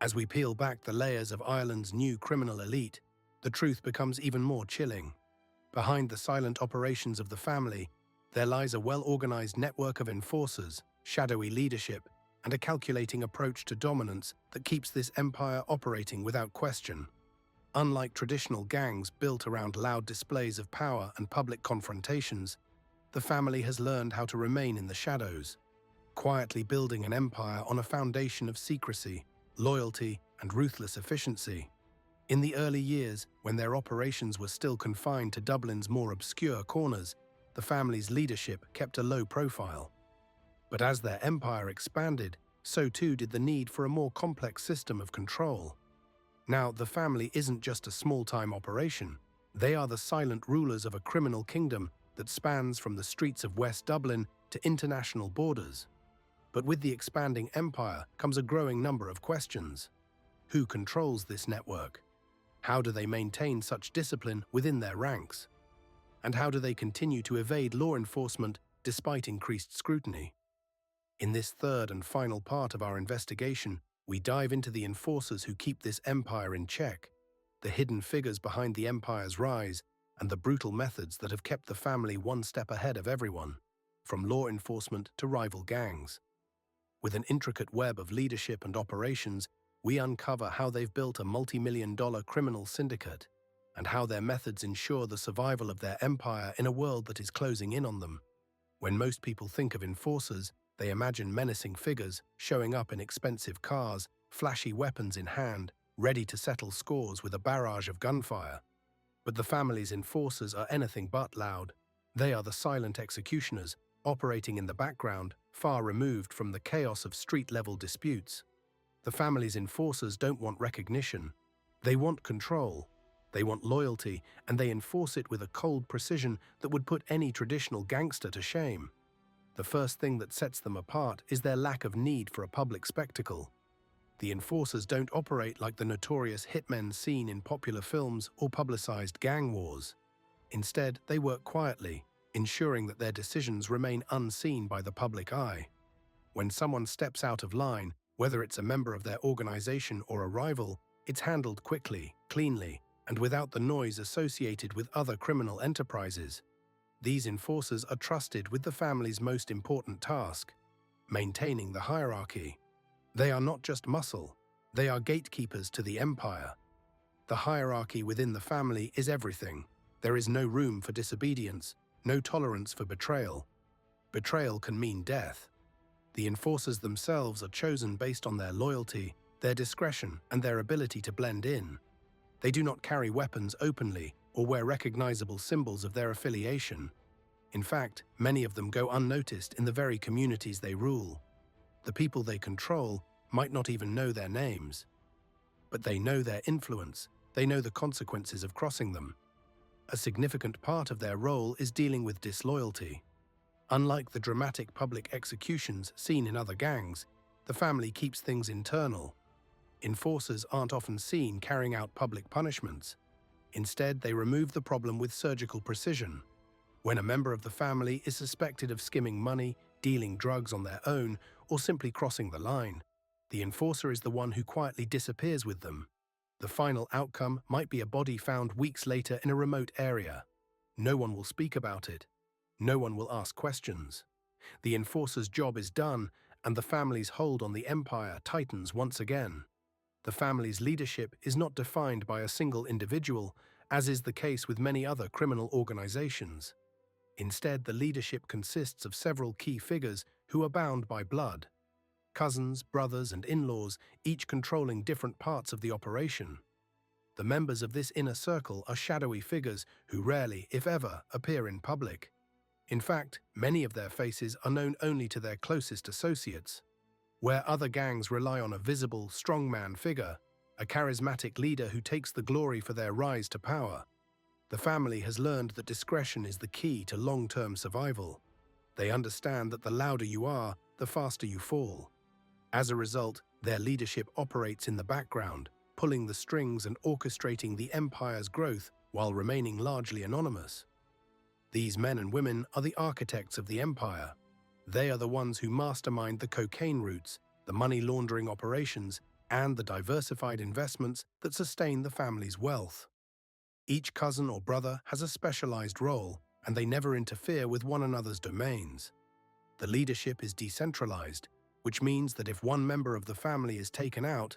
As we peel back the layers of Ireland's new criminal elite, the truth becomes even more chilling. Behind the silent operations of the family, there lies a well-organized network of enforcers, shadowy leadership, and a calculating approach to dominance that keeps this empire operating without question. Unlike traditional gangs built around loud displays of power and public confrontations, the family has learned how to remain in the shadows, quietly building an empire on a foundation of secrecy, loyalty, and ruthless efficiency. In the early years, when their operations were still confined to Dublin's more obscure corners, the family's leadership kept a low profile. But as their empire expanded, so too did the need for a more complex system of control. Now, the family isn't just a small-time operation. They are the silent rulers of a criminal kingdom that spans from the streets of West Dublin to international borders. But with the expanding empire comes a growing number of questions. Who controls this network? How do they maintain such discipline within their ranks? And how do they continue to evade law enforcement despite increased scrutiny? In this third and final part of our investigation, we dive into the enforcers who keep this empire in check, the hidden figures behind the empire's rise, and the brutal methods that have kept the family one step ahead of everyone, from law enforcement to rival gangs. With an intricate web of leadership and operations, we uncover how they've built a multi-million-dollar criminal syndicate, and how their methods ensure the survival of their empire in a world that is closing in on them. When most people think of enforcers, they imagine menacing figures showing up in expensive cars, flashy weapons in hand, ready to settle scores with a barrage of gunfire. But the family's enforcers are anything but loud. They are the silent executioners, operating in the background, far removed from the chaos of street-level disputes. The family's enforcers don't want recognition. They want control. They want loyalty, and they enforce it with a cold precision that would put any traditional gangster to shame. The first thing that sets them apart is their lack of need for a public spectacle. The enforcers don't operate like the notorious hitmen seen in popular films or publicized gang wars. Instead, they work quietly, ensuring that their decisions remain unseen by the public eye. When someone steps out of line, whether it's a member of their organization or a rival, it's handled quickly, cleanly, and without the noise associated with other criminal enterprises. These enforcers are trusted with the family's most important task, maintaining the hierarchy. They are not just muscle, they are gatekeepers to the empire. The hierarchy within the family is everything. There is no room for disobedience, no tolerance for betrayal. Betrayal can mean death. The enforcers themselves are chosen based on their loyalty, their discretion, and their ability to blend in. They do not carry weapons openly or wear recognizable symbols of their affiliation. In fact, many of them go unnoticed in the very communities they rule. The people they control might not even know their names. But they know their influence, they know the consequences of crossing them. A significant part of their role is dealing with disloyalty. Unlike the dramatic public executions seen in other gangs, the family keeps things internal. Enforcers aren't often seen carrying out public punishments. Instead, they remove the problem with surgical precision. When a member of the family is suspected of skimming money, dealing drugs on their own, or simply crossing the line, the enforcer is the one who quietly disappears with them. The final outcome might be a body found weeks later in a remote area. No one will speak about it. No one will ask questions. The enforcer's job is done, and the family's hold on the empire tightens once again. The family's leadership is not defined by a single individual, as is the case with many other criminal organizations. Instead, the leadership consists of several key figures who are bound by blood. Cousins, brothers, and in-laws, each controlling different parts of the operation. The members of this inner circle are shadowy figures who rarely, if ever, appear in public. In fact, many of their faces are known only to their closest associates. Where other gangs rely on a visible, strongman figure, a charismatic leader who takes the glory for their rise to power, the family has learned that discretion is the key to long-term survival. They understand that the louder you are, the faster you fall. As a result, their leadership operates in the background, pulling the strings and orchestrating the empire's growth while remaining largely anonymous. These men and women are the architects of the empire. They are the ones who mastermind the cocaine routes, the money laundering operations, and the diversified investments that sustain the family's wealth. Each cousin or brother has a specialized role, and they never interfere with one another's domains. The leadership is decentralized, which means that if one member of the family is taken out,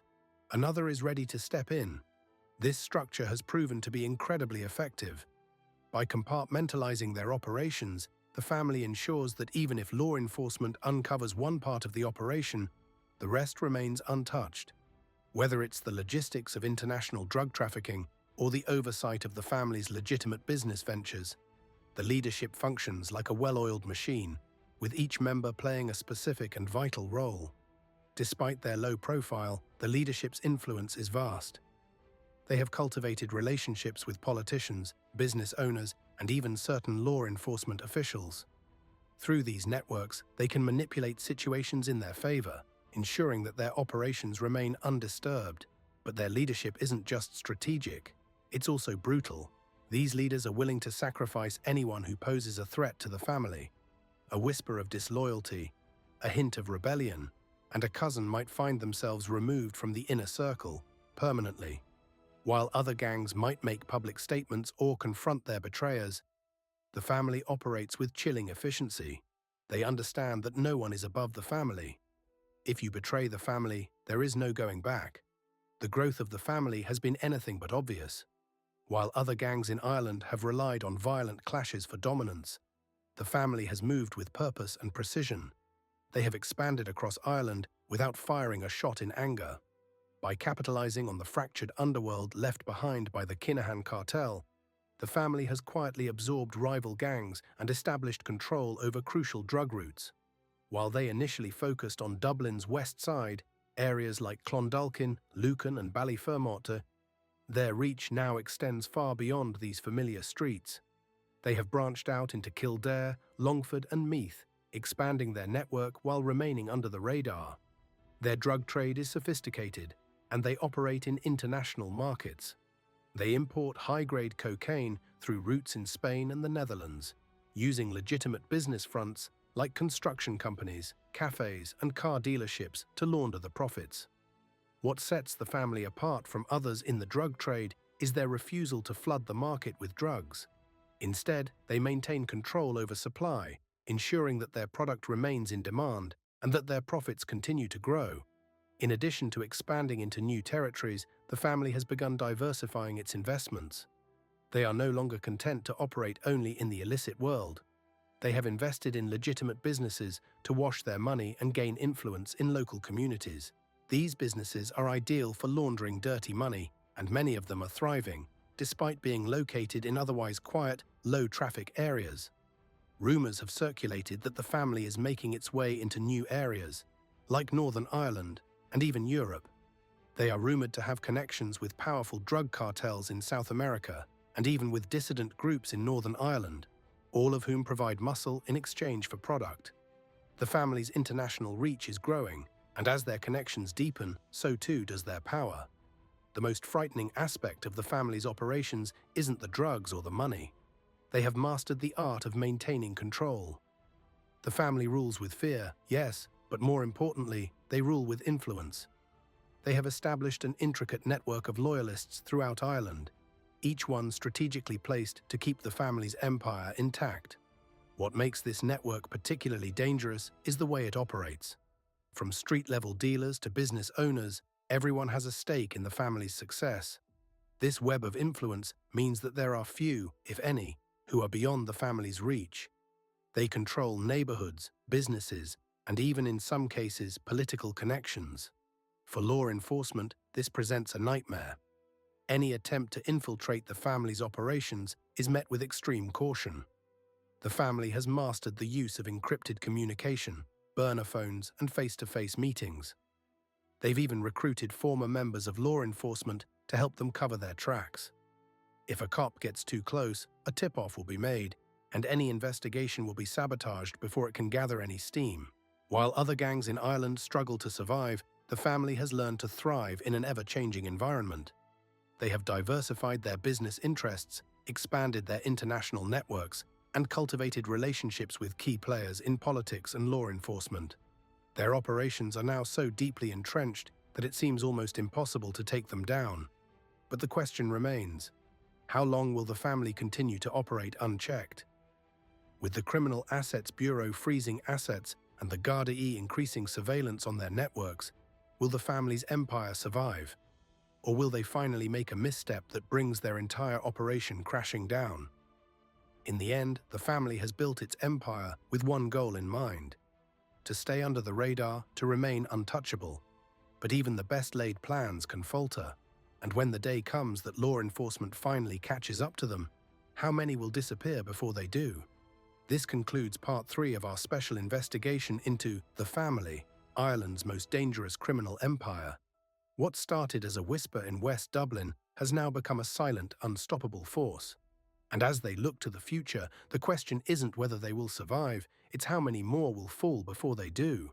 another is ready to step in. This structure has proven to be incredibly effective. By compartmentalizing their operations, the family ensures that even if law enforcement uncovers one part of the operation, the rest remains untouched. Whether it's the logistics of international drug trafficking or the oversight of the family's legitimate business ventures, the leadership functions like a well-oiled machine, with each member playing a specific and vital role. Despite their low profile, the leadership's influence is vast. They have cultivated relationships with politicians, business owners, and even certain law enforcement officials. Through these networks, they can manipulate situations in their favor, ensuring that their operations remain undisturbed. But their leadership isn't just strategic, it's also brutal. These leaders are willing to sacrifice anyone who poses a threat to the family. A whisper of disloyalty, a hint of rebellion, and a cousin might find themselves removed from the inner circle permanently. While other gangs might make public statements or confront their betrayers, the family operates with chilling efficiency. They understand that no one is above the family. If you betray the family, there is no going back. The growth of the family has been anything but obvious. While other gangs in Ireland have relied on violent clashes for dominance, the family has moved with purpose and precision. They have expanded across Ireland without firing a shot in anger. By capitalizing on the fractured underworld left behind by the Kinahan cartel, the family has quietly absorbed rival gangs and established control over crucial drug routes. While they initially focused on Dublin's west side, areas like Clondalkin, Lucan, and Ballyfermot, their reach now extends far beyond these familiar streets. They have branched out into Kildare, Longford, and Meath, expanding their network while remaining under the radar. Their drug trade is sophisticated, and they operate in international markets. They import high-grade cocaine through routes in Spain and the Netherlands, using legitimate business fronts like construction companies, cafes, and car dealerships to launder the profits. What sets the family apart from others in the drug trade is their refusal to flood the market with drugs. Instead, they maintain control over supply, ensuring that their product remains in demand and that their profits continue to grow. In addition to expanding into new territories, the family has begun diversifying its investments. They are no longer content to operate only in the illicit world. They have invested in legitimate businesses to wash their money and gain influence in local communities. These businesses are ideal for laundering dirty money, and many of them are thriving, despite being located in otherwise quiet, low-traffic areas. Rumors have circulated that the family is making its way into new areas, like Northern Ireland, and even Europe. They are rumored to have connections with powerful drug cartels in South America and even with dissident groups in Northern Ireland, all of whom provide muscle in exchange for product. The family's international reach is growing, and as their connections deepen, so too does their power. The most frightening aspect of the family's operations isn't the drugs or the money. They have mastered the art of maintaining control. The family rules with fear, yes, but more importantly, they rule with influence. They have established an intricate network of loyalists throughout Ireland, each one strategically placed to keep the family's empire intact. What makes this network particularly dangerous is the way it operates. From street-level dealers to business owners, everyone has a stake in the family's success. This web of influence means that there are few, if any, who are beyond the family's reach. They control neighborhoods, businesses, and even in some cases, political connections. For law enforcement, this presents a nightmare. Any attempt to infiltrate the family's operations is met with extreme caution. The family has mastered the use of encrypted communication, burner phones, and face-to-face meetings. They've even recruited former members of law enforcement to help them cover their tracks. If a cop gets too close, a tip-off will be made, and any investigation will be sabotaged before it can gather any steam. While other gangs in Ireland struggle to survive, the family has learned to thrive in an ever-changing environment. They have diversified their business interests, expanded their international networks, and cultivated relationships with key players in politics and law enforcement. Their operations are now so deeply entrenched that it seems almost impossible to take them down. But the question remains, how long will the family continue to operate unchecked? With the Criminal Assets Bureau freezing assets and the Garda increasing surveillance on their networks, will the family's empire survive? Or will they finally make a misstep that brings their entire operation crashing down? In the end, the family has built its empire with one goal in mind: to stay under the radar, to remain untouchable. But even the best-laid plans can falter, and when the day comes that law enforcement finally catches up to them, how many will disappear before they do? This concludes part 3 of our special investigation into the family, Ireland's most dangerous criminal empire. What started as a whisper in West Dublin has now become a silent, unstoppable force. And as they look to the future, the question isn't whether they will survive, it's how many more will fall before they do.